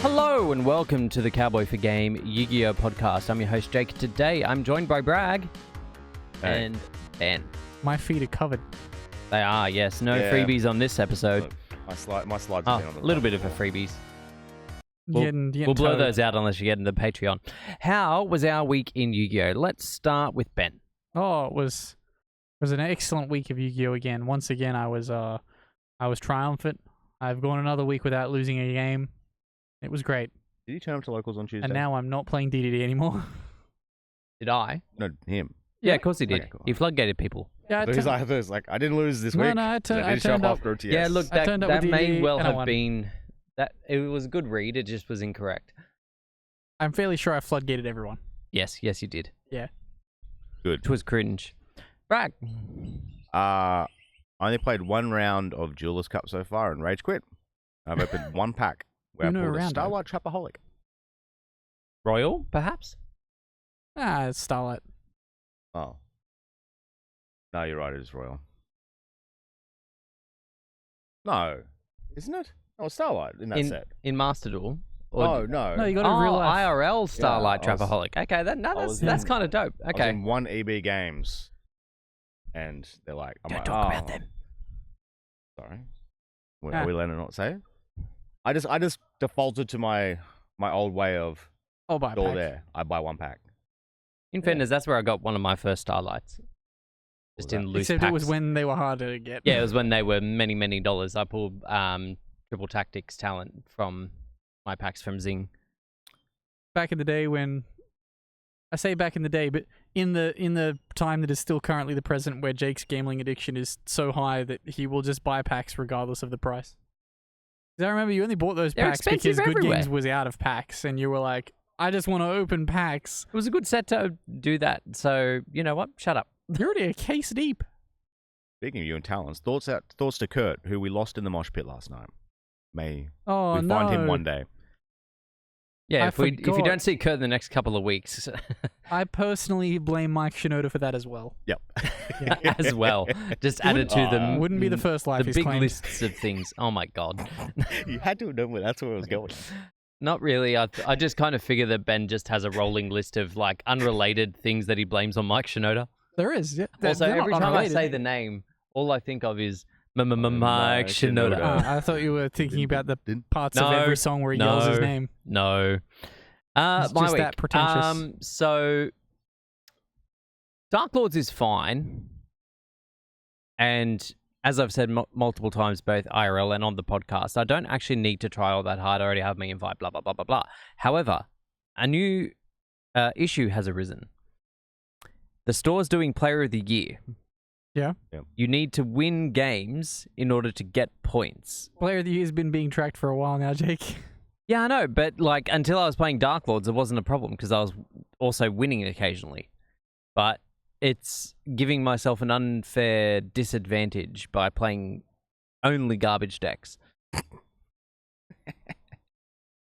Hello and welcome to the Cowboy for Game Yu-Gi-Oh podcast. I'm your host Jake. Today I'm joined by Bragg and Ben. My feet are covered. They are, yes. No freebies on this episode. Look, my slides Oh, have been on the a little bit of a freebies. We'll Blow those out unless you get into Patreon. How was our week in Yu-Gi-Oh? Let's start with Ben. Oh, it was an excellent week of Yu-Gi-Oh again. Once again, I was triumphant. I've gone another week without losing a game. It was great. Did you turn up to locals on Tuesday? And now I'm not playing DDD anymore. Did I? No, him. Yeah, of course he did. Okay, cool. He floodgated people. Yeah, I didn't lose this week. No, I did turned up. after OTS. Yeah, look, I turned up that with may DDD well and I have won. been... that. It was a good read, it just was incorrect. I'm fairly sure I floodgated everyone. Yes, you did. Yeah. Good. It was cringe. Bragg. I only played one round of Duelist Cup so far and rage quit. I've opened one pack where I Uno pulled a round, Starlight Trapaholic. Royal, perhaps? It's Starlight. Oh. No, you're right, it is Royal. No, isn't it? Oh, Starlight in that set. In Master Duel? Oh, no. No, you got a real life. IRL Starlight Yeah, I was- Trapaholic. Okay, that's kind of dope. I was Okay. in one EB games, and they're like, Don't talk about them. Sorry. Are we letting it not say it? I just defaulted to my old way of I'll buy a door pack. there. I buy one pack. In fairness, that's where I got one of my first Starlights. Just in loose Except packs. it was when they were harder to get. Yeah, it was when they were many, many dollars. I pulled Triple Tactics talent from my packs from Zing. Back in the day when... I say back in the day, but in the time that is still currently the present where Jake's gambling addiction is so high that he will just buy packs regardless of the price. 'Cause I remember you only bought those They're packs because expensive Good everywhere. Games was out of packs and you were like, I just want to open packs. It was a good set to do that. So, you know what? Shut up. You're already a case deep. Speaking of you and talents, thoughts to Kurt, who we lost in the mosh pit last night. May Oh, we no. find him one day. Yeah, I if you forgot. don't see Kurt in the next couple of weeks, I personally blame Mike Shinoda for that as well. Yep. as well, just added to them. Wouldn't be the first life the he's big claimed. lists of things. Oh my god. You had to have known where that's where it was going. Not really. I just kind of figure that Ben just has a rolling list of like unrelated things that he blames on Mike Shinoda. There is. Yeah. Also, They're not every time I unrelated. say the name, all I think of is Mike Mike Shinoda. Shinoda. I thought you were thinking about the parts of No, every song where he yells his no. name. No. It's My just week. that pretentious. So Dark Lords is fine, and as I've said multiple times, both IRL and on the podcast, I don't actually need to try all that hard. I already have my invite. Blah blah blah blah blah. However, a new issue has arisen. The store's doing Player of the Year. Yeah. Yep. You need to win games in order to get points. Player of the Year has been being tracked for a while now, Jake. Yeah, I know, but like until I was playing Dark Lords, it wasn't a problem because I was also winning occasionally. But it's giving myself an unfair disadvantage by playing only garbage decks.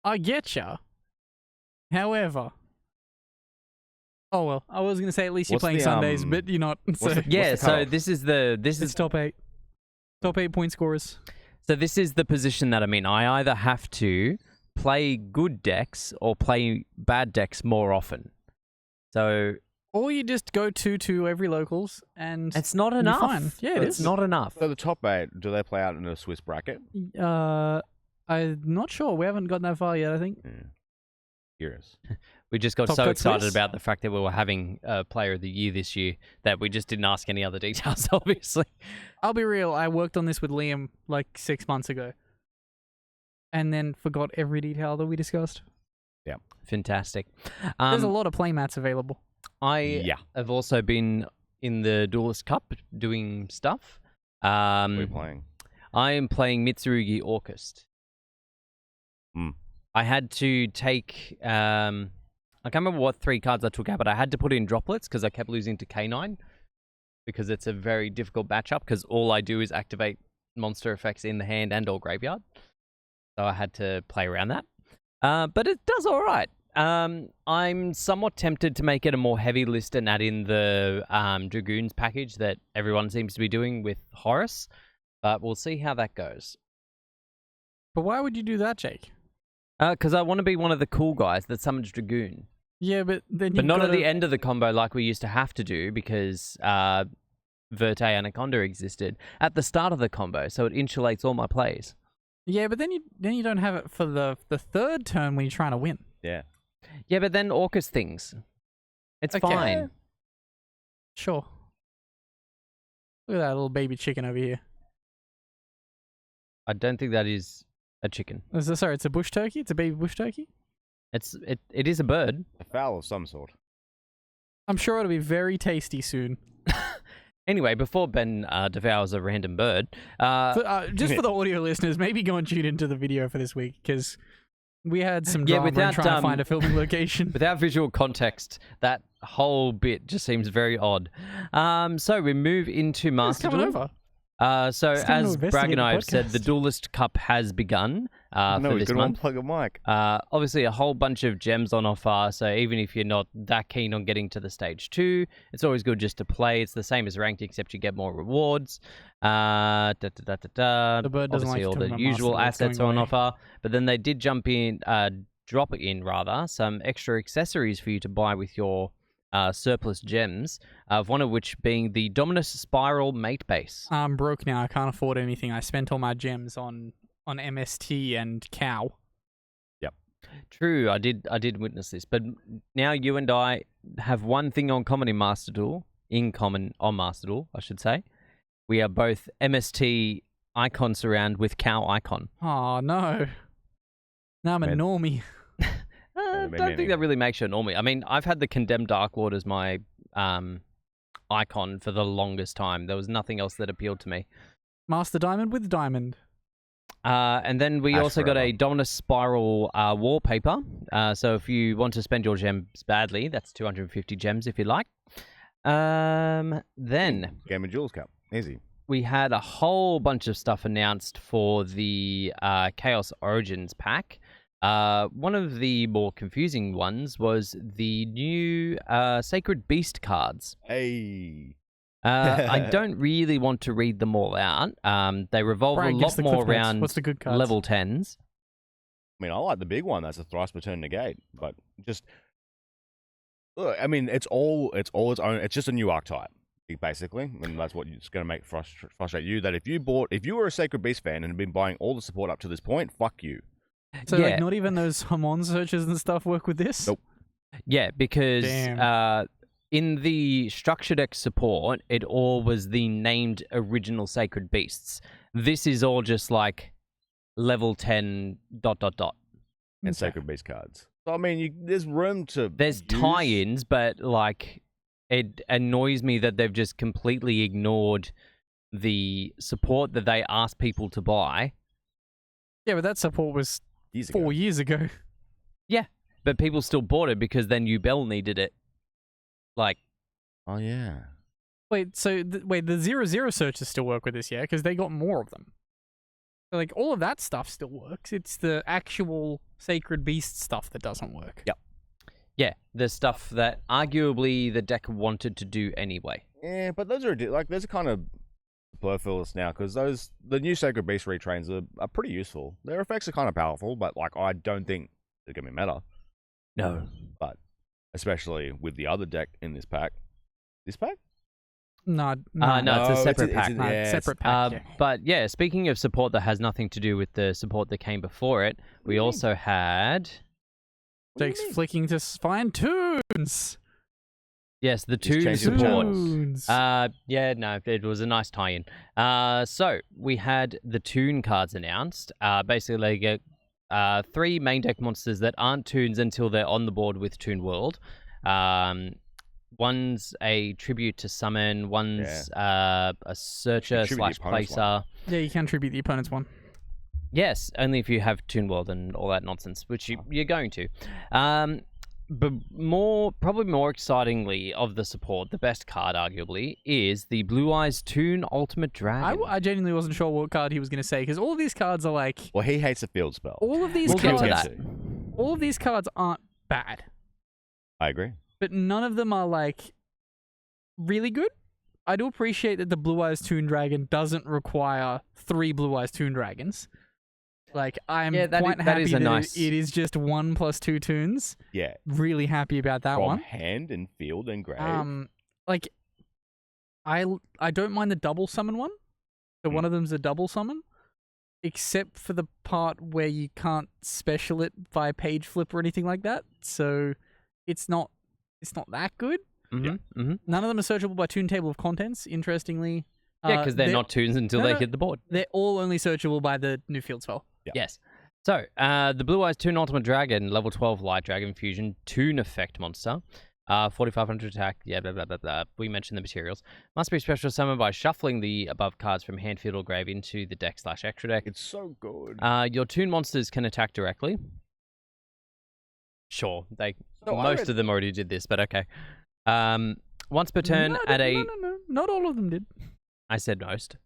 I getcha. However, oh well, I was gonna say at least you're What's playing the, Sundays, but you're not. So Yeah, the so cutoff? this is the it's top 8. Top 8 point scorers. so this is the position that I'm in. I either have to play good decks or play bad decks more often. So Or you just go 2-2 every locals and it's not you're enough. fine. Yeah, it It's is. not enough. So the top 8, do they play out in a Swiss bracket? I'm not sure. We haven't gotten that far yet, I think. Yeah. Curious. We just got Top so cut excited Swiss? about the fact that we were having Player of the Year this year that we just didn't ask any other details, obviously. I'll be real. I worked on this with Liam like 6 months ago. And then forgot every detail that we discussed. Fantastic. There's a lot of playmats available. I Yeah. have also been in the Duelist Cup doing stuff. What are you playing? I am playing Mitsurugi Orchest. Hmm. I had to take... I can't remember what 3 cards I took out, but I had to put in droplets because I kept losing to K9 because it's a very difficult matchup because all I do is activate monster effects in the hand and or graveyard. So I had to play around that. But it does all right. I'm somewhat tempted to make it a more heavy list and add in the Dragoons package that everyone seems to be doing with Horus. But we'll see how that goes. But why would you do that, Jake? Because I want to be one of the cool guys that summons Dragoon. Yeah, but then But you've not at gotta- the end of the combo like we used to have to do because Verte Anaconda existed at the start of the combo, so it insulates all my plays. Yeah, but then you don't have it for the third turn when you're trying to win. Yeah. Yeah, but then Orcus things. It's Okay. fine. Sure. Look at that little baby chicken over here. I don't think that is a chicken. Sorry, it's a bush turkey? It's a baby bush turkey? It is a bird. A fowl of some sort. I'm sure it'll be very tasty soon. Anyway, before Ben devours a random bird, Just for the audio listeners, maybe go and tune into the video for this week, because we had some drama in without, trying to find a filming location. without visual context, that whole bit just seems very odd. So we move into It's Master coming Duel. over. So It's coming to as Bragg investigate and the I have said, the podcast. Duelist Cup has begun No, for he's this going to month. unplug a mic. Obviously, a whole bunch of gems on offer, so even if you're not that keen on getting to the stage 2, it's always good just to play. It's the same as ranked, except you get more rewards. The bird doesn't Obviously, like all talking the about usual Master, it's assets going are on away. offer, but then they did drop in some extra accessories for you to buy with your surplus gems, one of which being the Dominus Spiral Mate Base. I'm broke now. I can't afford anything. I spent all my gems on MST and cow. True, I did witness this, but now you and I have one thing on common on Master Duel, I should say. We are both MST icon surround with cow icon. Oh no. Now I'm a Man. normie. I don't think that really makes you a normie. I mean, I've had the Condemned Dark Lord as my icon for the longest time. There was nothing else that appealed to me. Master Diamond with Diamond. And then we Ash also got a forever. Dominus Spiral wallpaper. So if you want to spend your gems badly, that's 250 gems if you like. Then Game of Jewels Cup. Easy. we had a whole bunch of stuff announced for the Chaos Origins pack. One of the more confusing ones was the new Sacred Beast cards. Hey. I don't really want to read them all out. They revolve Brian, a give us lot the more Cliff Notes. around What's the good cards? level 10s. I mean, I like the big one. That's a thrice per turn negate, but just look, I mean, it's all its own. It's just a new archetype, basically, and that's what it's going to make frustrate you. That if you were a Sacred Beast fan and had been buying all the support up to this point, fuck you. So Yeah. like not even those Hamon searches and stuff work with this? Nope. Yeah, because Damn. in the structure deck support, it all was the named original Sacred Beasts. This is all just like level 10 ... And Okay. Sacred Beast cards. So I mean, there's room to. There's use- tie-ins, but like it annoys me that they've just completely ignored the support that they asked people to buy. Yeah, but that support was years ago. 4 years ago. But people still bought it because then Ubel needed it. Like, Oh yeah. Wait, so the 0-0 searches still work with this, yeah? Because they got more of them. So, like, all of that stuff still works. It's the actual Sacred Beast stuff that doesn't work. Yep. yeah, the stuff that arguably the deck wanted to do anyway. Yeah, but those are those are kind of superfluous now because the new Sacred Beast retrains are pretty useful. Their effects are kind of powerful, but like I don't think they're gonna be meta. No. But especially with the other deck in this pack. This pack? No, No, it's a No, separate pack. No, yeah, separate pack. Yeah. But yeah, speaking of support that has nothing to do with the support that came before it, do we you mean? also had What do you Jake's mean? flicking to find tunes. yes, the Just two changing the support. channels. Tunes. Yeah, no, it was a nice tie-in. So we had the Toon cards announced. Basically, you get 3 main deck monsters that aren't Toons until they're on the board with Toon World. One's a tribute to summon. One's a searcher Contribute the / opponent's placer. Yeah, you can tribute the opponent's one. Yes, only if you have Toon World and all that nonsense, which you're going to. But probably more excitingly of the support, the best card arguably, is the Blue Eyes Toon Ultimate Dragon. I genuinely wasn't sure what card he was going to say, because all of these cards are like... Well, he hates a field spell. All of these We'll get cards... to that. All of these cards aren't bad, I agree. but none of them are, like, really good. I do appreciate that the Blue Eyes Toon Dragon doesn't require 3 Blue Eyes Toon Dragons. Like, I'm Yeah, that quite that happy is a that nice- it is just 1 + 2 Toons. Yeah. Really happy about that From one. hand and field and grave. Like, I don't mind the double summon one. So one of them's a double summon, except for the part where you can't special it via page flip or anything like that. So it's not that good. Mm-hmm. Mm-hmm. None of them are searchable by Toon Table of Contents. Interestingly, Yeah, because they're not tunes until they hit the board. They're all only searchable by the new field spell. Yeah. Yes. So, the Blue Eyes Toon Ultimate Dragon, level 12 Light Dragon Fusion, Toon Effect monster. 4,500 attack, yeah, blah, blah, blah, blah. We mentioned the materials. Must be special summoned by shuffling the above cards from hand, field, or grave into the deck/extra deck. It's so good. Your Toon monsters can attack directly. Sure, So most of them already did this, but okay. Once per turn, No, not all of them did. I said most.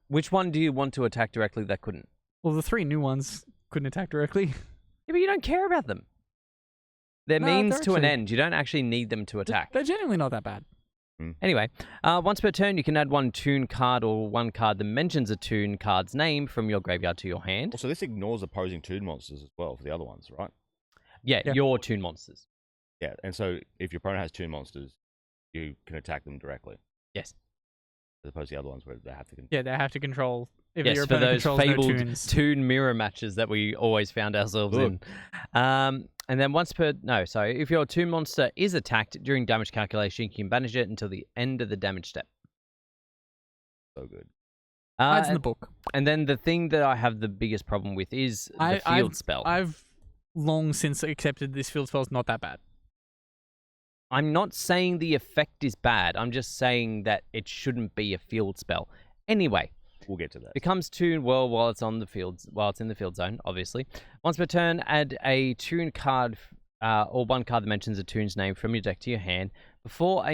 Which one do you want to attack directly that couldn't? Well, the 3 new ones couldn't attack directly. Yeah, but you don't care about them. They're No, means they're to an actually- end. You don't actually need them to attack. They're genuinely not that bad. Anyway, once per turn, you can add 1 Toon card or 1 card that mentions a Toon card's name from your graveyard to your hand. Also, this ignores opposing Toon monsters as well for the other ones, right? Yeah, Yeah. your Toon monsters. Yeah, and so if your opponent has Toon monsters, you can attack them directly, Yes. as opposed to the other ones where they have to. Yeah, they have to control. If Yes, your for opponent those controls no fabled Toons. Toon mirror matches that we always found ourselves in. And then if your Toon monster is attacked during damage calculation, you can banish it until the end of the damage step. So good. Hides in the book. And then the thing that I have the biggest problem with is the field spell. I've long since accepted this field spell's not that bad. I'm not saying the effect is bad. I'm just saying that it shouldn't be a field spell. Anyway, We'll get to that. becomes Toon while it's in the field zone, obviously. Once per turn, add a Toon card or 1 card that mentions a Toon's name from your deck to your hand. Before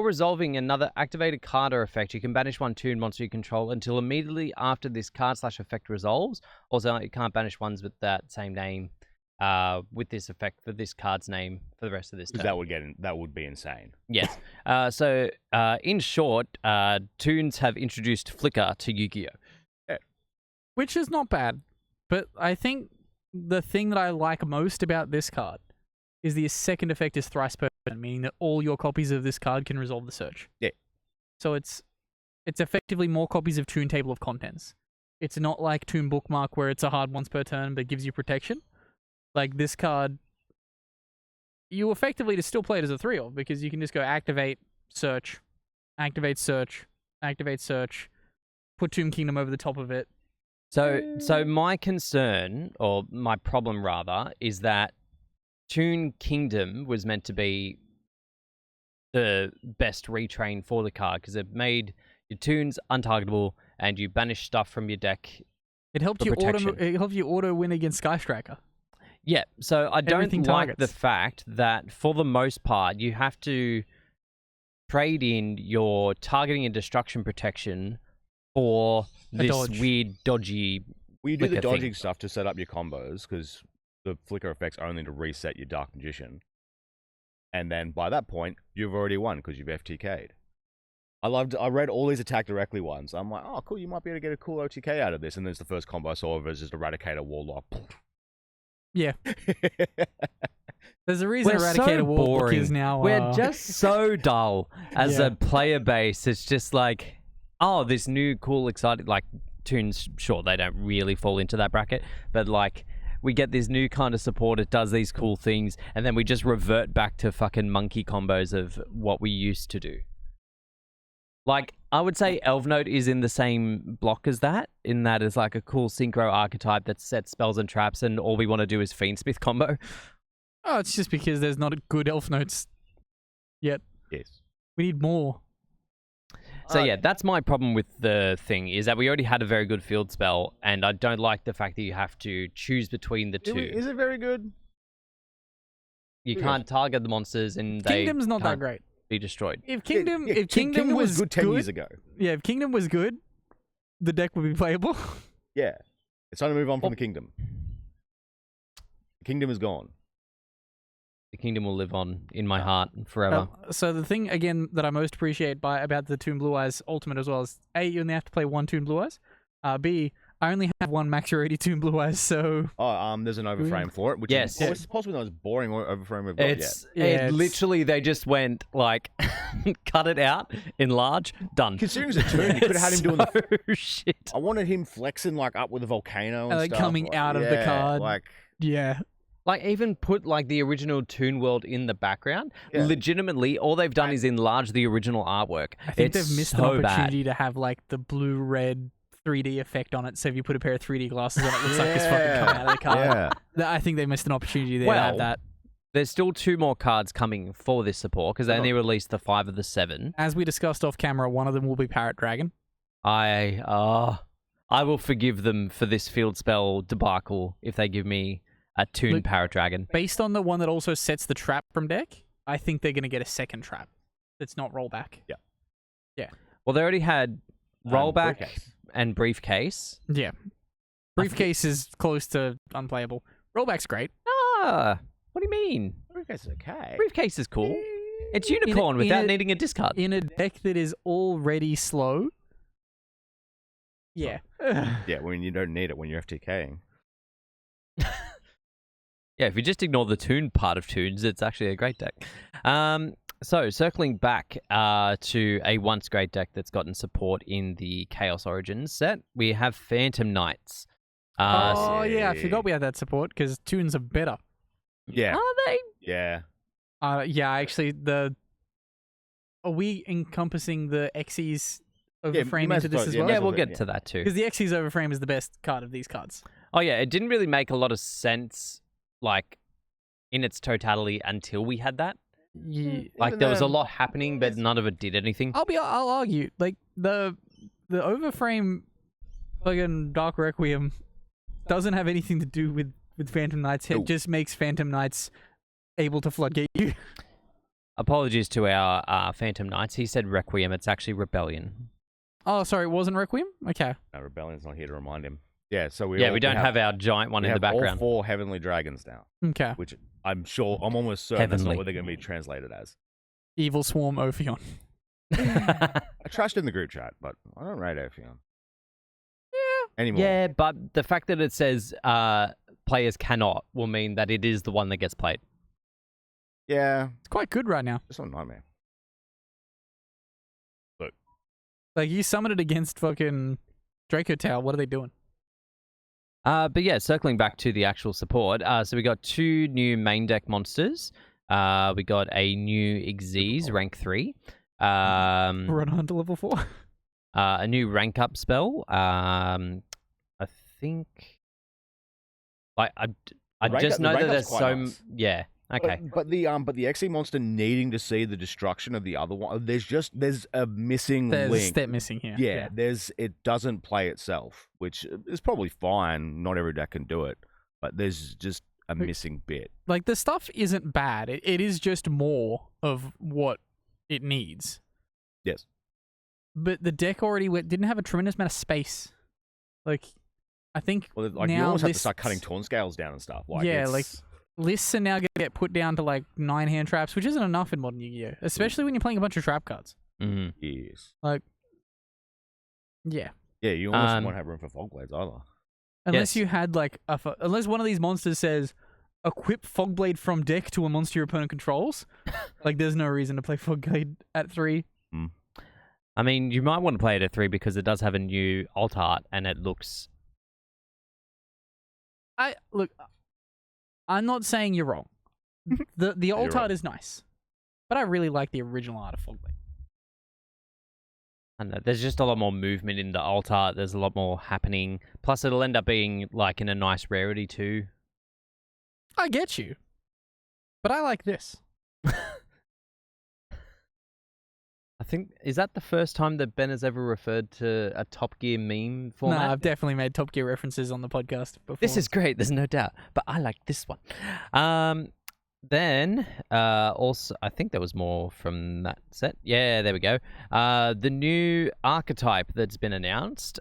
resolving another activated card or effect, you can banish 1 Toon monster you control until immediately after this card/effect resolves. Also, you can't banish ones with that same name with this effect for this card's name for the rest of this turn. That would be insane. Yes. So, in short, Toons have introduced Flicker to Yu-Gi-Oh! Which is not bad. But I think the thing that I like most about this card is the second effect is thrice per turn, meaning that all your copies of this card can resolve the search. Yeah. So it's effectively more copies of Toon Table of Contents. It's not like Toon Bookmark where it's a hard once per turn but gives you protection. Like this card, you effectively just still play it as a 3-of because you can just go activate, search, activate, search, activate, search, put Toon Kingdom over the top of it. So my concern, or my problem rather, is that Toon Kingdom was meant to be the best retrain for the card because it made your Toons untargetable and you banish stuff from your deck. It helped For you protection. auto win against Sky Striker. Yeah, so I don't Everything like the targets. fact that for the most part you have to trade in your targeting and destruction protection for this dodge. weird dodgy. Well, you do the Flicker thing. dodging stuff to set up your combos because the flicker effect's only to reset your Dark Magician, and then by that point you've already won because you've FTK'd. I read all these attack directly ones. I'm like, oh cool, you might be able to get a cool OTK out of this, and then it's the first combo I saw of it is just Eradicator Warlock. Yeah. There's a reason We're so Eradicator Warlock boring. is now. We're just so dull as Yeah. a player base. It's just like, oh, this new cool, exciting, like Toons. Sure, they don't really fall into that bracket, but like we get this new kind of support. It does these cool things, and then we just revert back to fucking monkey combos of what we used to do. Like, I would say Elf Note is in the same block as that, in that it's like a cool synchro archetype that sets spells and traps, and all we want to do is Fiendsmith combo. Oh, it's just because there's not a good Elf Notes yet. Yes. We need more. So yeah, that's my problem with the thing, is that we already had a very good field spell, and I don't like the fact that you have to choose between the two. Is it very good? You can't target the monsters, and they Kingdom's not that can't great. be destroyed. If Kingdom, Yeah, if Kingdom was good 10 years ago. yeah, if Kingdom was good, the deck would be playable. Yeah. It's time to move on from the kingdom. The kingdom is gone. The kingdom will live on in my heart forever. So the thing again that I most appreciate about the Toon Blue Eyes Ultimate as well is you only have to play 1 Toon Blue Eyes. B, I only have one max rarity Toon Blue Eyes, so There's an overframe for it, which Yes. is possibly the most boring overframe we've got yet. it's- Literally they just went like cut it out, enlarge, done. Considering it's a Toon, you could have had him doing the. shit. I wanted him flexing like up with a volcano and like stuff. coming out of the card. Like, yeah. Like even put like the original Toon world in the background. Yeah. Legitimately, all they've done is enlarge the original artwork. I think It's they've missed so an bad. opportunity to have like the blue-red 3D effect on it. So if you put a pair of 3D glasses on it, looks like it's fucking coming out of the card. yeah. I think they missed an opportunity there to have that. There's still 2 more cards coming for this support because they only released the 5 of the 7. As we discussed off camera, one of them will be Parrot Dragon. I will forgive them for this field spell debacle if they give me a Toon Look- Parrot Dragon. Based on the one that also sets the trap from deck, I think they're going to get a second trap that's not rollback. Well, they already had rollback Briefcase. and briefcase. Yeah. Briefcase is close to unplayable. Rollback's great. Ah, what do you mean? Briefcase is okay. Briefcase is cool. It's unicorn in without a- needing a discard. In a deck that is already slow. Yeah. Yeah, when you don't need it when you're FTKing. Yeah, if you just ignore the Toon part of Toons, it's actually a great deck. So circling back to a once great deck that's gotten support in the Chaos Origins set, we have Phantom Knights. oh, yeah. I forgot we had that support because Toons are better. Yeah. Are they? Yeah. Yeah, actually, are we encompassing the Xyz you overframe might into as this well- as yeah, well? might Yeah, as we'll well, get yeah. to that too. Because the Xyz overframe is the best card of these cards. Oh yeah, it didn't really make a lot of sense, like in its totality, until we had that. Yeah. Like Even there was a though- lot happening, but none of it did anything. I'll argue like the overframe fucking Dark Requiem doesn't have anything to do with Phantom Knights. It No. just makes Phantom Knights able to floodgate you. Apologies to our Phantom Knights. He said Requiem. It's actually Rebellion. Oh, sorry, it wasn't Requiem? Okay. No, Rebellion's not here to remind him. Yeah, so We don't have our giant one we in the have background. all 4 heavenly dragons now, Okay. which I'm almost certain that's Heavenly. not what they're going to be translated as. Evil Swarm Ophion. I trashed in the group chat, but I don't rate Ophion. Anymore. Yeah, but the fact that it says players cannot will mean that it is the one that gets played. Yeah. It's quite good right now. It's not a nightmare. Like, you summoned it against fucking Draco Tail. What are they doing? But yeah, circling back to the actual support. So we got 2 new main deck monsters. We got a new Xyz, rank 3. Run on to level 4. A new rank up spell. I think. Like I rank just up- know the that rank there's up's quite so nice. yeah. Okay. But the XE monster needing to see the destruction of the other one, there's a missing There's a link. step missing here. Yeah, it doesn't play itself, which is probably fine. Not every deck can do it, but there's just a missing bit. Like, the stuff isn't bad. It is just more of what it needs. Yes. But the deck already didn't have a tremendous amount of space. Like, I think Well, like you now almost have to start lists- cutting torn scales down and stuff. Like, Yeah, it's, like- lists are now going to get put down to like 9 hand traps, which isn't enough in Modern Yu-Gi-Oh! Especially when you're playing a bunch of trap cards. Mhm. yes. Yeah. Yeah, you almost Um, won't have room for fog blades either. Unless Yes. you had like unless one of these monsters says equip Fogblade from deck to a monster your opponent controls, like there's no reason to play Fogblade at 3. I mean, you might want to play it at 3 because it does have a new alt art and it looks. I'm not saying you're wrong. The alt You're art right. is nice, but I really like the original art of Fogblade. I don't know. There's just a lot more movement in the alt art. There's a lot more happening. Plus, it'll end up being like in a nice rarity too. I get you, but I like this. I think is that the first time that Ben has ever referred to a Top Gear meme No, format? I've definitely made Top Gear references on the podcast before. This is great. There's no doubt, but I like this one. Then also, I think there was more from that set. Yeah, there we go. The new archetype that's been announced.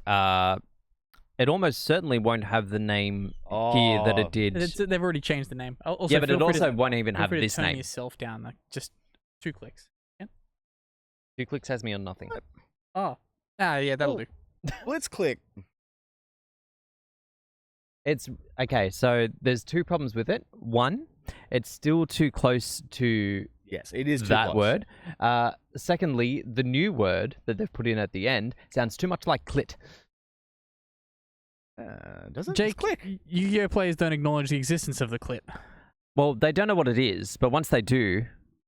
It almost certainly won't have the name here that it did. They've already changed the name. Also, Yeah, but feel it free to- also won't even feel have free to this turn name. yourself down, like just 2 clicks. 2 clicks has me on nothing. Oh. Yeah, that'll do. Let's click. It's okay. So there's two problems with it. One, it's still too close to Yes, it is too that close. word. Secondly, the new word that they've put in at the end sounds too much like clit. Does it? Jake, It's click. Yu-Gi-Oh players don't acknowledge the existence of the clip. Well, they don't know what it is, but once they do,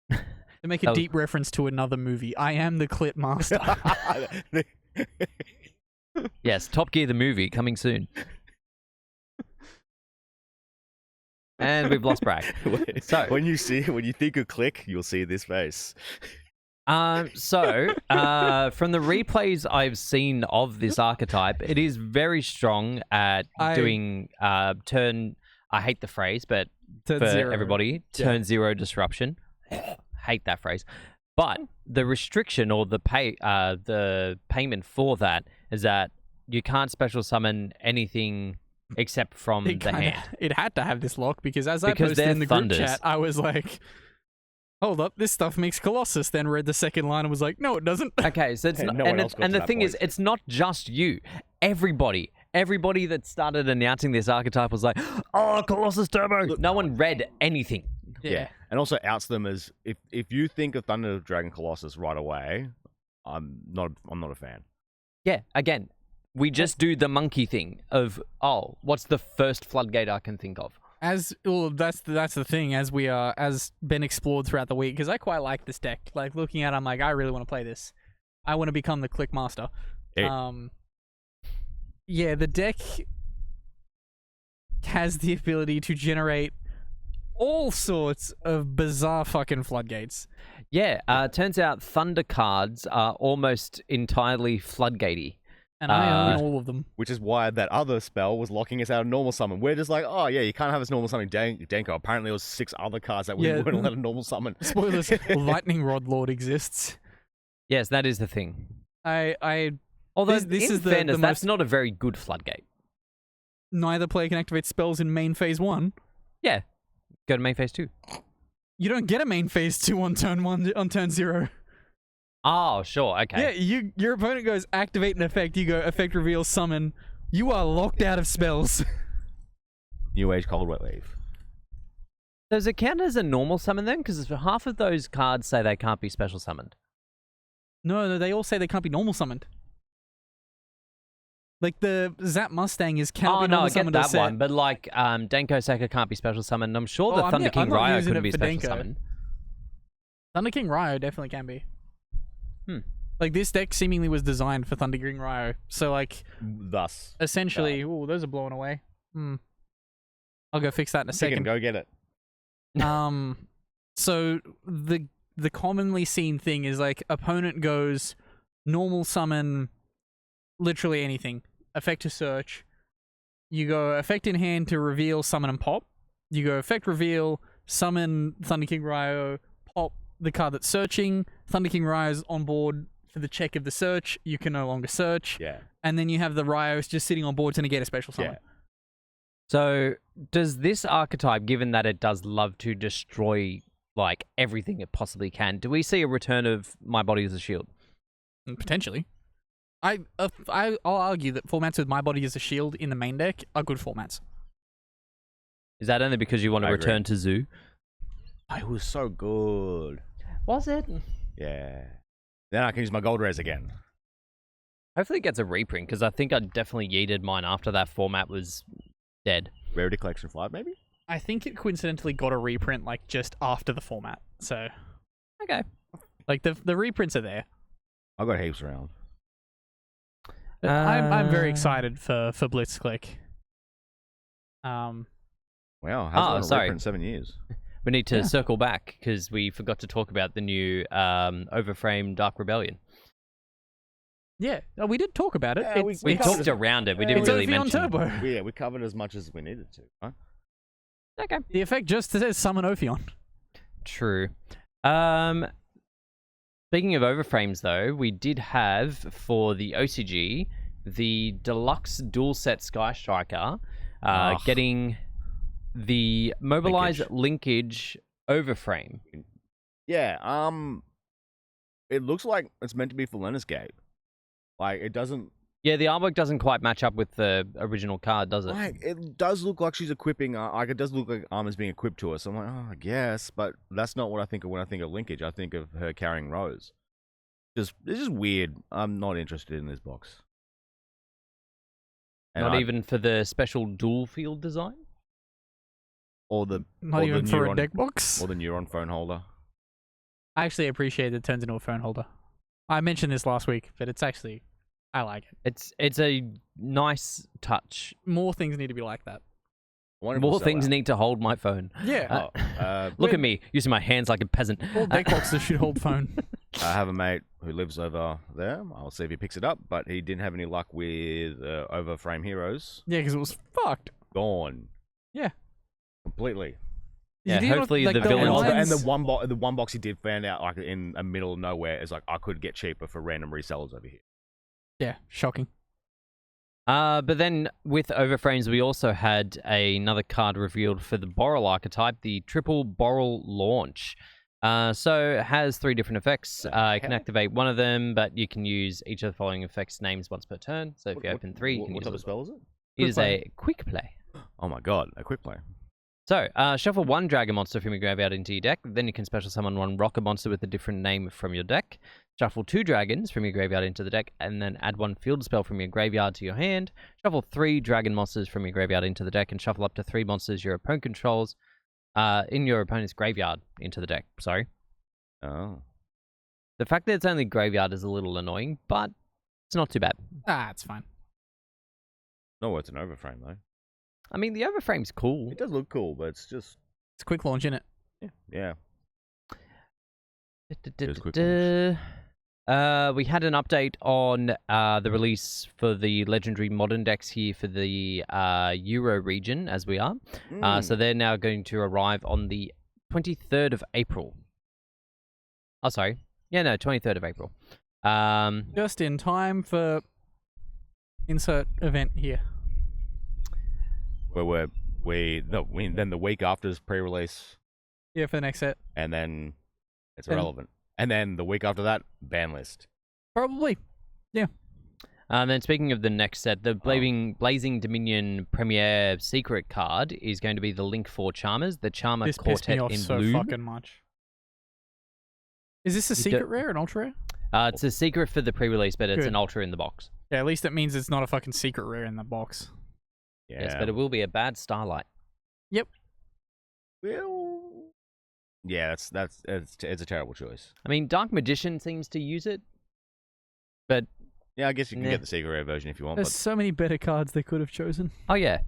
They make a deep reference to another movie. I am the clip master. yes, Top Gear the movie coming soon. And we've lost Bragg. So when you think of click, you'll see this face. from the replays I've seen of this archetype, it is very strong at doing turn. I hate the phrase, but Turn for zero. everybody, turn zero disruption. Hate that phrase, but the restriction or the payment for that is that you can't special summon anything except from the hand. It had to have this lock because I posted they're in the thunders. group chat, I was like, hold up, this stuff makes Colossus. Then read the second line and was like, no, it doesn't. Okay, so it's Hey, not, no one and, else got and to the that thing is, point. it's not just you. Everybody that started announcing this archetype was like, "Oh, Colossus Turbo." Look, no one read anything. Yeah. And also outs them as if you think of Thunder Dragon Colossus right away, I'm not a fan. Yeah, again, we just do the monkey thing of, oh, what's the first floodgate I can think of? That's the thing. As Ben explored throughout the week, because I quite like this deck. Like looking at it, I'm like, I really want to play this. I want to become the click master. Yeah, the deck has the ability to generate all sorts of bizarre fucking floodgates. Yeah, turns out Thunder cards are almost entirely floodgatey. And I own all of them. Which is why that other spell was locking us out of normal summon. We're just like, oh yeah, you can't have this normal summon Denko. Apparently there was 6 other cards that we weren't allowed to normal summon. Spoilers, Lightning Rod Lord exists. Yes, that is the thing. Although This is in fairness, that's not a very good floodgate. neither player can activate spells in main phase 1. Yeah, go to main phase 2. You don't get a main phase 2 on turn 1 on turn 0. Oh, sure, okay. Yeah, your opponent goes activate an effect, you go effect reveal summon. You are locked out of spells. New Age Cold Wave. Does it count as a normal summon then? Because half of those cards say they can't be special summoned. No, they all say they can't be normal summoned. Like the Zap Mustang cannot be normal I get summoned. that one, but like Denko Seka can't be special summoned. I'm sure the Thunder King I'm not Ryo using couldn't it be for special Denko. summoned. Thunder King Ryo definitely can be. Like this deck seemingly was designed for Thunder King Ryo. So like Thus. essentially, those are blowing away. I'll go fix that in a second. Go get it. So the commonly seen thing is like opponent goes normal summon literally anything. Effect to search. You go effect in hand to reveal, summon, and pop. You go effect reveal, summon Thunder King Ryo, pop the card that's searching. Thunder King Ryo's on board for the check of the search. You can no longer search. Yeah. And then you have the Ryos just sitting on board to negate a special summon. Yeah. So does this archetype, given that it does love to destroy like everything it possibly can, do we see a return of My Body as a Shield? Potentially. I'll argue that formats with My Body as a Shield in the main deck are good formats. Is that only because you want to I agree. return to Zoo? It was so good. Was it? Yeah. Then I can use my gold rays again. Hopefully it gets a reprint, because I think I definitely yeeted mine after that format was dead. Rarity Collection 5, maybe? I think it coincidentally got a reprint like just after the format. So Okay. like the reprints are there. I got heaps around. I'm very excited for Blitzclick. Wow, hasn't been a sorry. reprint in 7 years. We need to circle back, because we forgot to talk about the new Overframe Dark Rebellion. Yeah, we did talk about it. Yeah, We talked around it. We didn't It's really Ophion mention Turbo. Yeah, we covered as much as we needed to. Huh? Okay. The effect just says summon Ophion. True. Speaking of overframes, though, we did have for the OCG the deluxe dual set Sky Striker getting the mobilize linkage overframe. Yeah, it looks like it's meant to be for Lennis Gate. Like, it doesn't Yeah, the artwork doesn't quite match up with the original card, does it? Like, it does look like she's equipping. Like it does look like armor's being equipped to her. So I'm like, oh, I guess, but that's not what I think of when I think of linkage. I think of her carrying Rose. It's just weird. I'm not interested in this box. And Not even for the special dual field design? or the Not or even the for neuron, a deck box. or the neuron phone holder. I actually appreciate that it turns into a phone holder. I mentioned this last week, but it's actually, I like it. It's a nice touch. More things need to be like that. More things need to hold my phone. Yeah. Look at me, using my hands like a peasant. All deck boxes should hold phone. I have a mate who lives over there. I'll see if he picks it up, but he didn't have any luck with Overframe Heroes. Yeah, because it was fucked. Gone. Yeah. Completely. Yeah, You didn't hopefully like the the villains- And the lines- one box he did found out like in the middle of nowhere is like I could get cheaper for random resellers over here. Yeah, shocking. But then with Overframes, we also had another card revealed for the Borrel archetype, the triple Borrel launch. So it has 3 different effects. You can activate one of them, but you can use each of the following effects names once per turn. So if you open 3, you can what use type of spell is it? it. It is a quick play. Oh my god, a quick play. So, shuffle 1 dragon monster from your graveyard into your deck. Then you can special summon 1 rocket monster with a different name from your deck. Shuffle 2 dragons from your graveyard into the deck, and then add 1 field spell from your graveyard to your hand. Shuffle 3 dragon monsters from your graveyard into the deck, and shuffle up to 3 monsters your opponent controls in your opponent's graveyard into the deck. Sorry. Oh. The fact that it's only graveyard is a little annoying, but it's not too bad. It's fine. No, it's an overframe though. I mean, the Overframe's cool. It does look cool, but it's just It's quick launch, innit? yeah. quick We had an update on the release for the legendary modern decks here for the Euro region, as we are. So they're now going to arrive on the 23rd of April. Oh, sorry. Yeah, no, 23rd of April. Just in time for insert event here. Where then the week after is pre-release, Yeah, for the next set. and then it's Then- irrelevant. And then the week after that, ban list. Probably. Then speaking of the next set, the Blazing Dominion Premier Secret card is going to be the Link 4 Charmers, the Charmer This pissed me Quartet off in so blue. fucking much. Is this a You secret don't- rare, an ultra rare? It's a secret for the pre-release, but it's Good. an ultra in the box. Yeah, at least it means it's not a fucking secret rare in the box. Yeah. Yes, but it will be a bad Starlight. Well, yeah, it's a terrible choice. I mean, Dark Magician seems to use it, but Yeah, I guess you can Nah. get the secret rare version if you want. There's But so many better cards they could have chosen. oh yeah,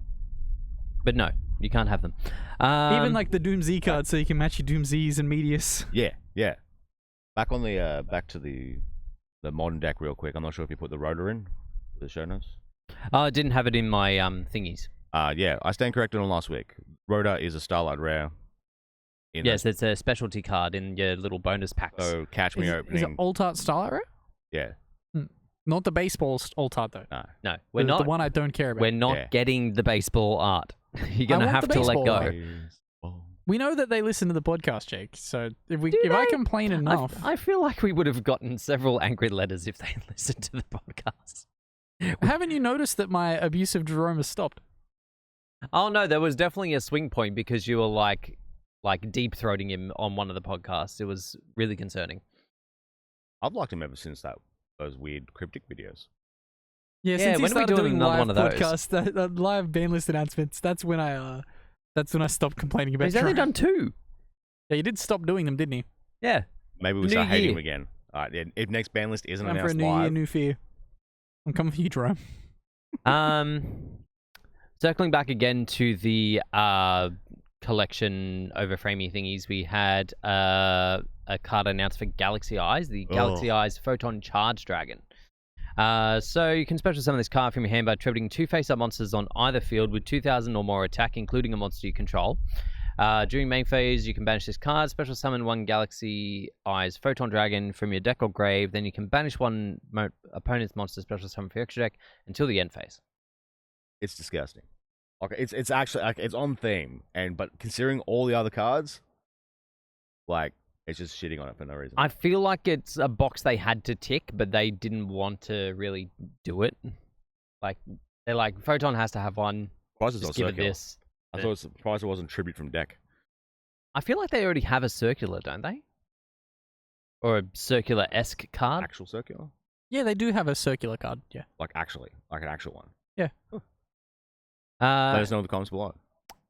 but no, you can't have them. Even like the Doom Z card, so you can match your Doom Zs and Medius. yeah. Back on the back to the modern deck real quick. I'm not sure if you put the rotor in the show notes. I didn't have it in my thingies. Yeah, I stand corrected on last week. Rotor is a Starlight rare. Yes, it's a specialty card in your little bonus packs. So catch me Is opening. it alt art Starlight rare? Yeah. Not the baseball alt art though. No. No, we're the, not. the one I don't care about. We're not Yeah. getting the baseball art. You're gonna want have the to let baseball go. art. We know that they listen to the podcast, Jake. So if Do I they? complain enough, I feel like we would have gotten several angry letters if they listened to the podcast. haven't you noticed that my abusive Jerome has stopped? Oh no, there was definitely a swing point because you were like deep throating him on one of the podcasts. It was really concerning. I've liked him ever since those weird cryptic videos. Yeah, Yeah, since he when are we started doing doing another live one of those? podcasts, live Banlist announcements, that's when I stopped complaining about He's only Jerome. done 2. Yeah, he did stop doing them, didn't he? Yeah. Maybe we New start hating year. him again. All right, yeah, if next ban list isn't Time for a announced new year, live, new fear. I'm coming for you, Jerome. Circling back again to the collection overframey thingies, we had a card announced for Galaxy Eyes, the Galaxy Eyes Photon Charge Dragon. So you can special summon this card from your hand by tributing 2 face-up monsters on either field with 2,000 or more attack, including a monster you control. During main phase, you can banish this card, special summon 1 Galaxy Eyes Photon Dragon from your deck or grave. Then you can banish 1 opponent's monster special summon for your extra deck until the end phase. it's disgusting. Okay, it's actually like it's on theme, but considering all the other cards, like it's just shitting on it for no reason. I feel like it's a box they had to tick, but they didn't want to really do it. Like they're like Photon has to have one. Price is Just not give it circular. this. I thought surprised it wasn't tribute from deck. I feel like they already have a circular, don't they? Or a circular-esque card. Actual circular? Yeah, they do have a circular card. Yeah. Like actually, like an actual one. Yeah. Let us know in the comments below.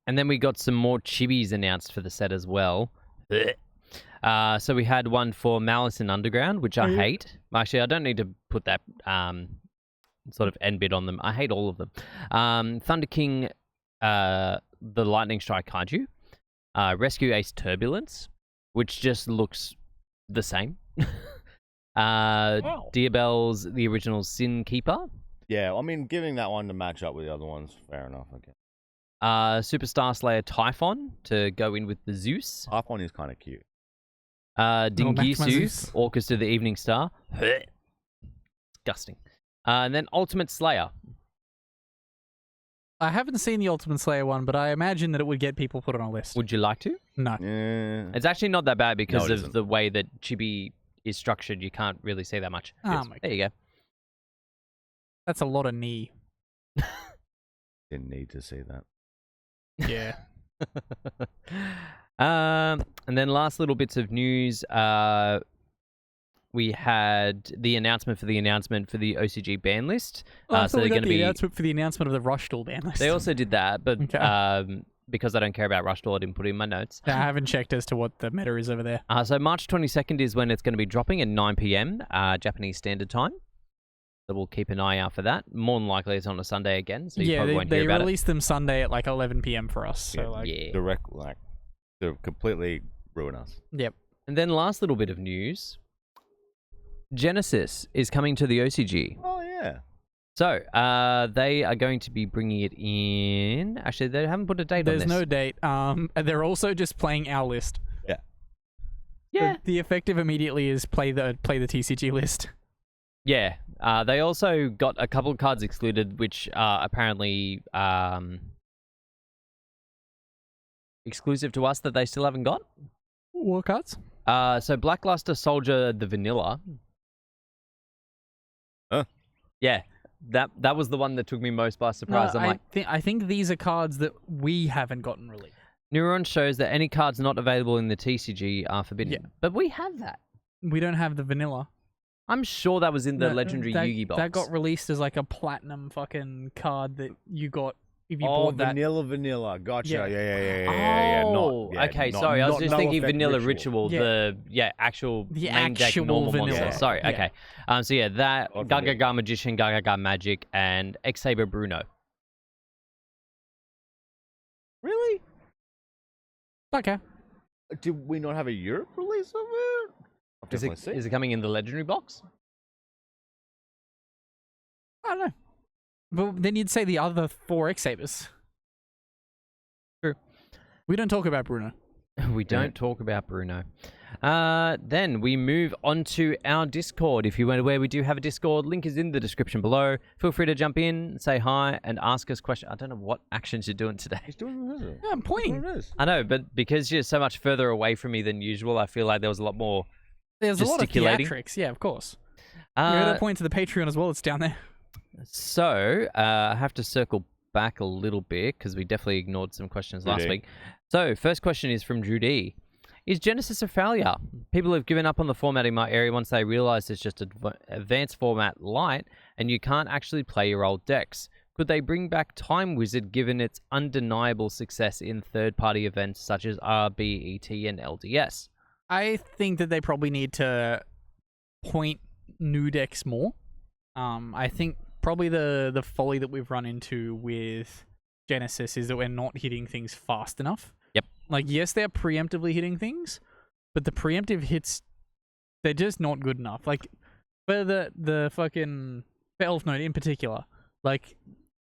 And then we got some more chibis announced for the set as well. So we had one for Malice in Underground, which I hate. Actually, I don't need to put that sort of end bit on them. I hate all of them. Thunder King, the Lightning Strike Kaiju. Rescue Ace Turbulence, which just looks the same. Diabelle's the original Sin Keeper. Yeah, I mean, giving that one to match up with the other ones, fair enough, I guess. Superstar Slayer Typhon to go in with the Zeus. Typhon is kind of cute. Dingisu, Orchestra the Evening Star. Disgusting. And then Ultimate Slayer. I haven't seen the Ultimate Slayer one, but I imagine that it would get people put on a list. Would you like to? No. It's actually not that bad because No, it of isn't. the way that Chibi is structured. You can't really see that much. Oh Yes. my There you go. That's a lot of knee. Didn't need to see that. Yeah. And then last little bits of news. We had the announcement for the OCG Banlist. So they're going to be. announcement for the announcement of the Rush Duel ban list. They also did that, but Okay. because I don't care about Rush Duel, I didn't put it in my notes. I haven't checked as to what the meta is over there. So March 22nd is when it's going to be dropping at 9 p.m. Japanese Standard Time. So we'll keep an eye out for that. More than likely, it's on a Sunday again, so you probably won't hear they about released them Sunday at like 11 p.m. for us. So Yeah. like, it. Yeah. Direct, like, to completely ruin us. Yep. And then last little bit of news. Genesis is coming to the OCG. Oh, yeah. So, they are going to be bringing it in. Actually, they haven't put a date on There's this. no date. And they're also just playing our list. Yeah. The effective immediately is play the TCG list. Yeah. They also got a couple of cards excluded, which are apparently exclusive to us that they still haven't got. What cards? So Blackluster Soldier, the vanilla. Huh? Yeah. That was the one that took me most by surprise. I'm like, I think these are cards that we haven't gotten released. Neuron shows that any cards not available in the TCG are forbidden. Yeah. But we have that. We don't have the vanilla. I'm sure that was in the No, Legendary that, Yugi box. That got released as like a platinum fucking card that you got if you Oh, bought that. vanilla. Gotcha. Yeah. Yeah. Oh, okay. Sorry, I was just thinking Vanilla Ritual. Yeah. The actual The main deck actual normal vanilla. monster. Yeah. Sorry. Yeah. Okay. So yeah, that God Gaga forbid. Ga Magician, Gaga Ga Magic, and X-Saber Bruno. Really? Okay. Did we not have a Europe release of it? I've Is definitely seen it coming in the Legendary box? I don't know. But then you'd say the other 4 X-Sabers. True. We don't talk about Bruno. We don't talk about Bruno. Then we move on to our Discord. If you weren't aware, we do have a Discord. Link is in the description below. Feel free to jump in, say hi, and ask us questions. I don't know what actions you're doing today. He's doing it. Yeah, I'm pointing. I know, but because you're so much further away from me than usual, I feel like there was a lot more. There's a lot of Gesticulating. theatrics. Yeah, of course. You're going to point to the Patreon as well. It's down there. So, I have to circle back a little bit because we definitely ignored some questions last week. So, first question is from Drew D. Is Genesis a failure? People have given up on the format in my area once they realize it's just advanced format light and you can't actually play your old decks. Could they bring back Time Wizard given its undeniable success in third-party events such as RBET and LDS? I think that they probably need to point new decks more. I think probably the folly that we've run into with Genesis is that we're not hitting things fast enough. Yep. Like, yes, they're preemptively hitting things, but the preemptive hits, they're just not good enough. Like, for the fucking for Elf Note in particular, like,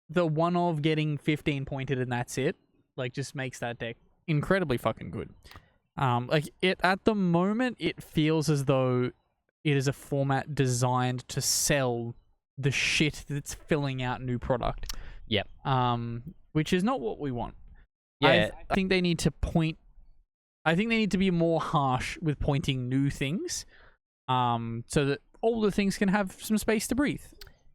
the one of getting 15 pointed and that's it, like, just makes that deck incredibly fucking good. Like, at the moment, it feels as though it is a format designed to sell the shit that's filling out new product. Yep. Which is not what we want. Yeah. I think they need to point. I think they need to be more harsh with pointing new things, so that older things can have some space to breathe.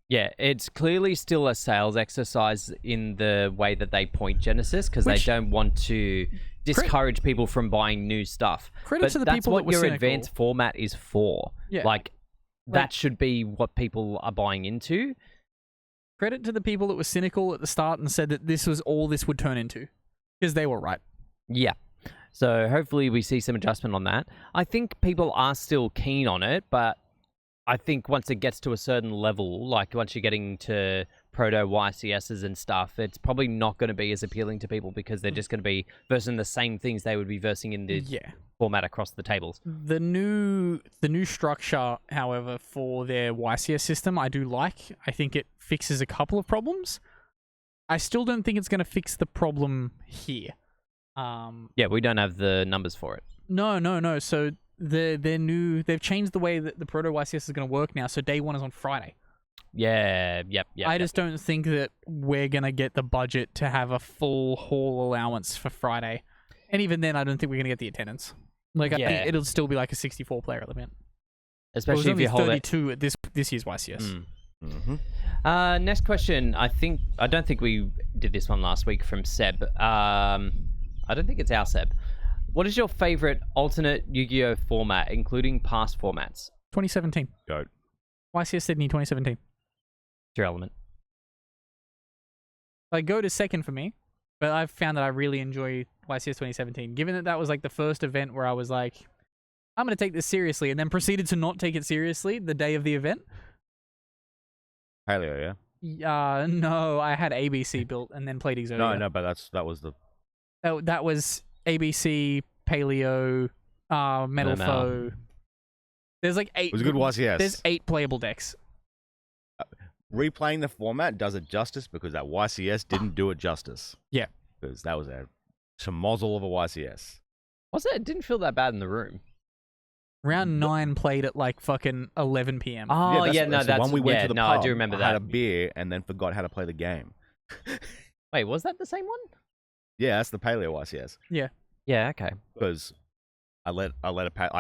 Yeah, it's clearly still a sales exercise in the way that they point Genesis because they Which- don't want to discourage people from buying new stuff. Credit But to the that's people what that were your cynical. advanced format is for. Yeah. Like, that should be what people are buying into. Credit to the people that were cynical at the start and said that this was all this would turn into, because they were right. Yeah. So hopefully we see some adjustment on that. I think people are still keen on it, but I think once it gets to a certain level, like once you're getting to proto YCSs and stuff, it's probably not going to be as appealing to people because they're just going to be versing the same things they would be versing in the format across the tables. The new structure, however, for their YCS system, I do like. I think it fixes a couple of problems. I still don't think it's going to fix the problem here. Yeah, we don't have the numbers for it. No. So they've changed the way that the proto YCS is going to work now. So day one is on Friday. Yeah, yep. I just don't think that we're going to get the budget to have a full hall allowance for Friday. And even then, I don't think we're going to get the attendance. Like, I think it'll still be like a 64 player event. Especially if you hold it 32 at this year's YCS. Next question. I don't think we did this one last week from Seb. I don't think it's our Seb. What is your favorite alternate Yu-Gi-Oh format, including past formats? 2017. Go. YCS Sydney 2017. It's your element. Like, Goat is second for me, but I've found that I really enjoy YCS 2017. Given that was like the first event where I was like, I'm going to take this seriously, and then proceeded to not take it seriously the day of the event. Paleo, yeah. No, I had ABC built and then played Exodia. No, but that was the. That was ABC, Paleo, Metal Foe. There's like 8. It was a good YCS. There's 8 playable decks. Replaying the format does it justice because that YCS didn't do it justice. Yeah. Because that was a schmozzle of a YCS. Was it? It didn't feel that bad in the room. Round 9 played at like fucking 11 p.m. Oh, that's the one we went to the pub. I do remember that. Had a beer and then forgot how to play the game. Wait, was that the same one? Yeah, that's the Paleo YCS. Yeah. Yeah, okay. Because I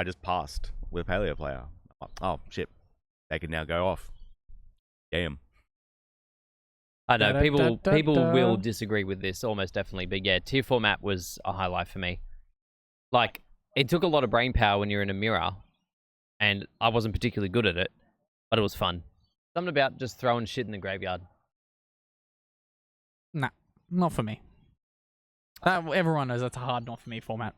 just passed with a Paleo player. Oh shit, they can now go off. Damn. I know people will disagree with this almost definitely, but yeah, tier format was a highlight for me. Like, it took a lot of brain power when you're in a mirror, and I wasn't particularly good at it, but it was fun. Something about just throwing shit in the graveyard. Nah, not for me. Everyone knows that's a hard not for me format.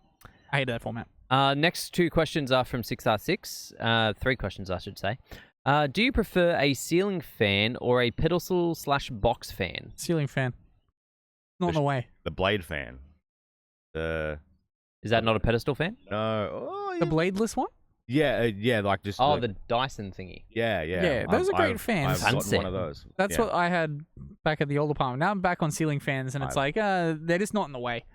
I hate that format. Next 2 questions are from 6R6. 3 questions, I should say. Do you prefer a ceiling fan or a pedestal/box fan? Ceiling fan. Not in the way. The Blade fan. Is that not a pedestal fan? No. Oh, yeah. The bladeless one? Yeah, like just. The Dyson thingy. Yeah. Yeah, those are great fans. I've gotten one of those. That's what I had back at the old apartment. Now I'm back on ceiling fans, and it's like, they're just not in the way.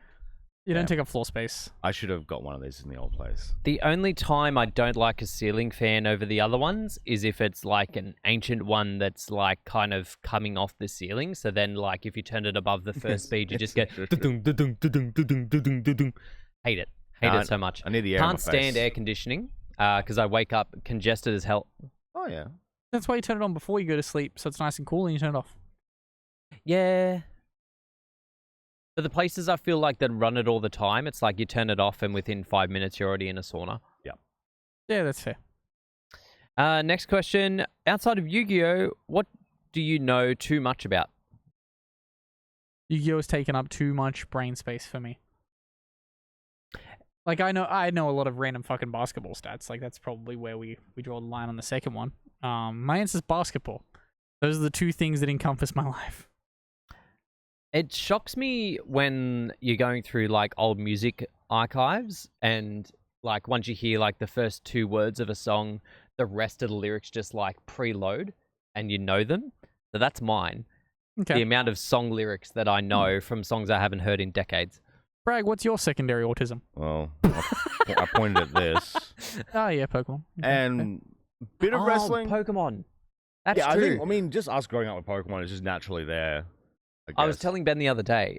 You don't take up floor space. I should have got one of these in the old place. The only time I don't like a ceiling fan over the other ones is if it's like an ancient one that's like kind of coming off the ceiling. So then, like, if you turn it above the first speed, you just get dudung, dudung, dudung, dudung, dudung, dudung. Hate it. Hate it so much. I need the air. Can't stand air conditioning because I wake up congested as hell. Oh yeah. That's why you turn it on before you go to sleep, so it's nice and cool, and you turn it off. Yeah. But the places I feel like that run it all the time, it's like you turn it off and within 5 minutes you're already in a sauna. Yeah, that's fair. Next question. Outside of Yu-Gi-Oh, what do you know too much about? Yu-Gi-Oh has taken up too much brain space for me. Like, I know a lot of random fucking basketball stats. Like, that's probably where we draw the line on the second one. My answer's basketball. Those are the 2 things that encompass my life. It shocks me when you're going through like old music archives and like once you hear like the first 2 words of a song, the rest of the lyrics just like preload and you know them. So that's mine. Okay. The amount of song lyrics that I know from songs I haven't heard in decades. Bragg, what's your secondary autism? Well, I pointed at this. Oh yeah, Pokemon. Okay. And bit of wrestling. Pokemon. That's true. I mean, just us growing up with Pokemon is just naturally there. I was telling Ben the other day,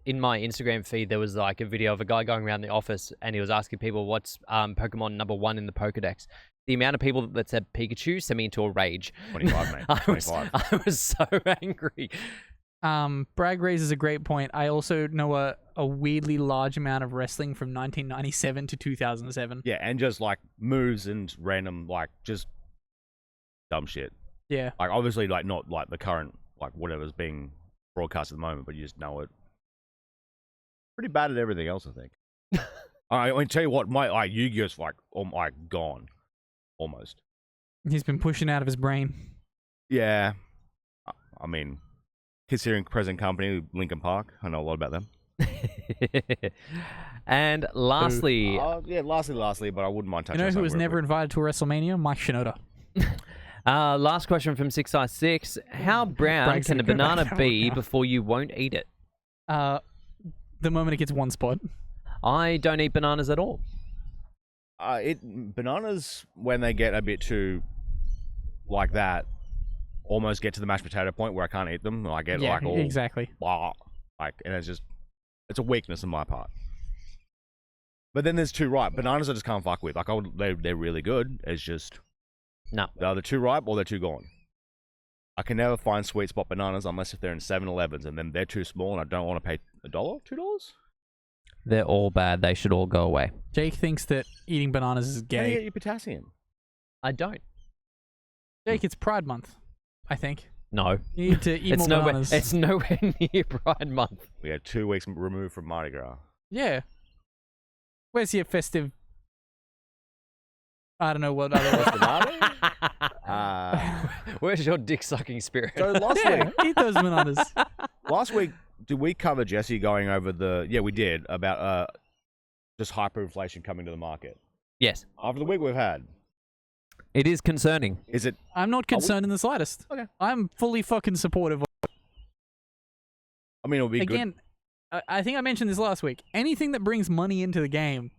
in my Instagram feed, there was like a video of a guy going around the office and he was asking people what's Pokemon number 1 in the Pokedex. the amount of people that said Pikachu sent me into a rage. 25, mate. 25. I was so angry. Bragg raises a great point. I also know a weirdly large amount of wrestling from 1997 to 2007. Yeah, and just like moves and random, like just dumb shit. Yeah. Like obviously, like not like the current, like whatever's being broadcast at the moment, but you just know it. Pretty bad at everything else, I think. I tell you what, my like Yu-Gi-Oh's like gone, almost. He's been pushing out of his brain. Yeah, I mean, considering present company, Linkin Park, I know a lot about them. And lastly, lastly, but I wouldn't mind touching. You know on who was something real never quick. invited to a WrestleMania? Mike Shinoda. last question from 6i6. How brown Bragg's can a gonna go back banana out be now. before you won't eat it? The moment it gets one spot. I don't eat bananas at all. Bananas, when they get a bit too like that, almost get to the mashed potato point where I can't eat them. I get Yeah, like all exactly. blah, like, and it's a weakness on my part. But then there's too ripe. Bananas I just can't fuck with. Like they're really good. It's just No. they're either too ripe or they're too gone. I can never find sweet spot bananas unless if they're in 7-Elevens and then they're too small and I don't want to pay $1, $2. They're all bad. They should all go away. Jake thinks that eating bananas is How do you gay. get your potassium? I don't. Jake, it's Pride Month, I think. No. You need to eat It's more nowhere, bananas. it's nowhere near Pride Month. We had 2 weeks removed from Mardi Gras. Yeah. Where's your festive... I don't know what other... Where's your dick sucking spirit? So last week, yeah, eat those bananas. did we cover Jesse going over the? Yeah, we did about just hyperinflation coming to the market. Yes. After the week we've had, It is concerning. is it? I'm not concerned in the slightest. Okay. I'm fully fucking supportive of... I mean, it'll be good. Again, I think I mentioned this last week. Anything that brings money into the game,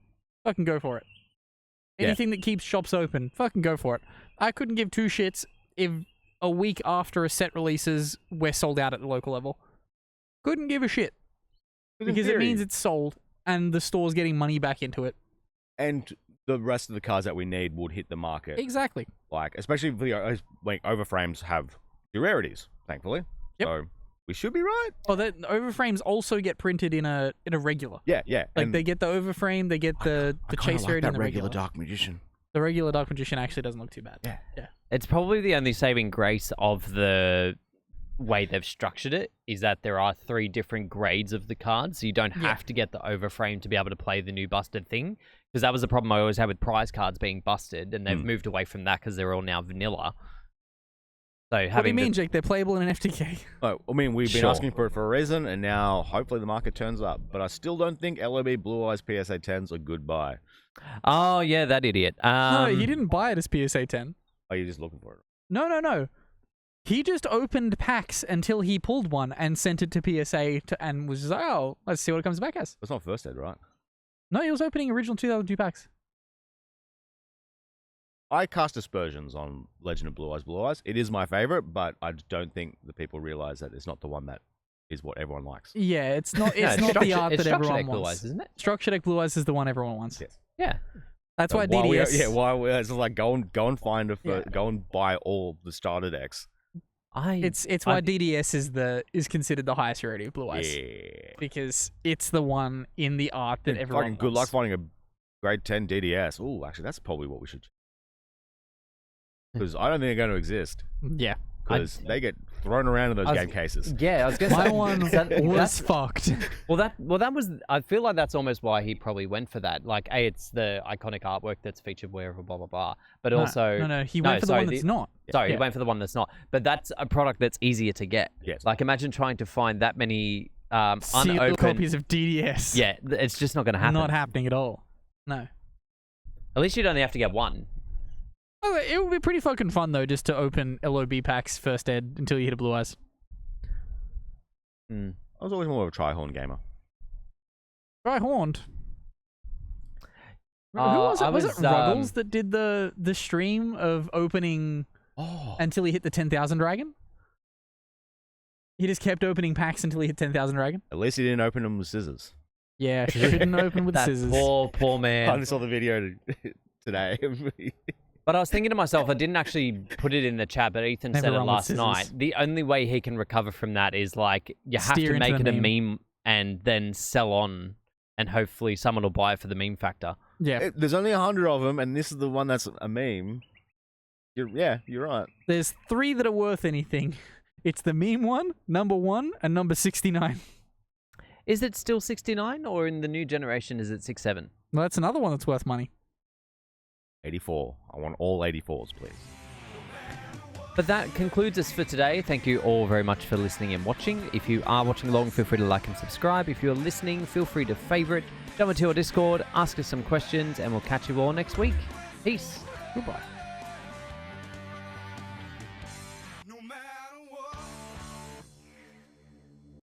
fucking go for it. Yeah. Anything that keeps shops open, fucking go for it. I couldn't give two shits if a week after a set releases, we're sold out at the local level. Couldn't give a shit. Because it means it's sold and the store's getting money back into it. and the rest of the cards that we need would hit the market. Exactly. Like, especially for the like overframes have the rarities, thankfully. Yep. So we should be right. Oh, the overframes also get printed in a regular. Yeah, yeah. Like and they get the overframe, they get the I kinda chase like rarity that and the regular regular. Dark Magician. The regular Dark Magician actually doesn't look too bad. Yeah. It's probably the only saving grace of the way they've structured it is that there are 3 different grades of the cards, so you don't Yeah. have to get the overframe to be able to play the new busted thing. Because that was the problem I always had with prize cards being busted, and they've moved away from that because they're all now vanilla. So having What do you mean, Jake? They're playable in an FTK. Oh, I mean, we've been Sure. asking for it for a reason, and now hopefully the market turns up. But I still don't think LOB Blue Eyes PSA 10's a good buy. Oh yeah, that idiot. No, he didn't buy it as PSA 10. Are you just looking for it? No. He just opened packs until he pulled one and sent it to PSA and was just like, oh, let's see what it comes back as. It's not first ed, right? No, he was opening original 2002 packs. I cast aspersions on Legend of Blue Eyes Blue Eyes. It is my favorite, but I don't think the people realize that it's not the one that is what everyone likes. Yeah, it's not. No, It's not the art it's that structured everyone deck Blue wants. Eyes, isn't it? Structure deck Blue Eyes is the one everyone wants. Yes. Yeah. That's why Why we- DDS. it's like go and find go and buy all the starter decks. It's why DDS is considered the highest rarity of Blue Eyes Yeah. because it's the one in the art that everyone Fucking wants. good luck finding a grade 10 DDS. Oh, actually, that's probably what we should. Because I don't think they're going to exist. Yeah, Because they get thrown around in those game cases. Yeah, I was gonna my say one was fucked. that was. I feel like that's almost why he probably went for that. Like, it's the iconic artwork that's featured wherever, blah blah blah. But also, no, he went for the one that's not. Sorry, he Yeah. went for the one that's not. But that's a product that's easier to get. Yes. Like, imagine trying to find that many Sealed unopened copies of DDS. Yeah, it's just not going to happen. Not happening at all. No. At least you'd only have to get one. Oh, it would be pretty fucking fun though, just to open LOB packs first ed until you hit a Blue Eyes. I was always more of a Tri-Horn gamer. Try Horned. Who was it? Was it Ruggles that did the stream of opening until he hit the 10,000 dragon? He just kept opening packs until he hit 10,000 dragon. At least he didn't open them with scissors. Yeah, shouldn't open with That scissors. poor I man. just saw the video today. But I was thinking to myself, I didn't actually put it in the chat, but Ethan Never said it run with last scissors. night. The only way he can recover from that is like you have Steer to into make it the a meme and then sell on, and hopefully someone will buy it for the meme factor. Yeah. There's only 100 of them, and this is the one that's a meme. You're right. There's 3 that are worth anything. It's the meme one, number 1, and number 69. Is it still 69, or in the new generation is it 67? Well, that's another one that's worth money. 84. I want all 84s, please. But that concludes us for today. Thank you all very much for listening and watching. If you are watching along, feel free to like and subscribe. If you're listening, feel free to favorite, jump into our Discord, ask us some questions, and we'll catch you all next week. Peace. Goodbye.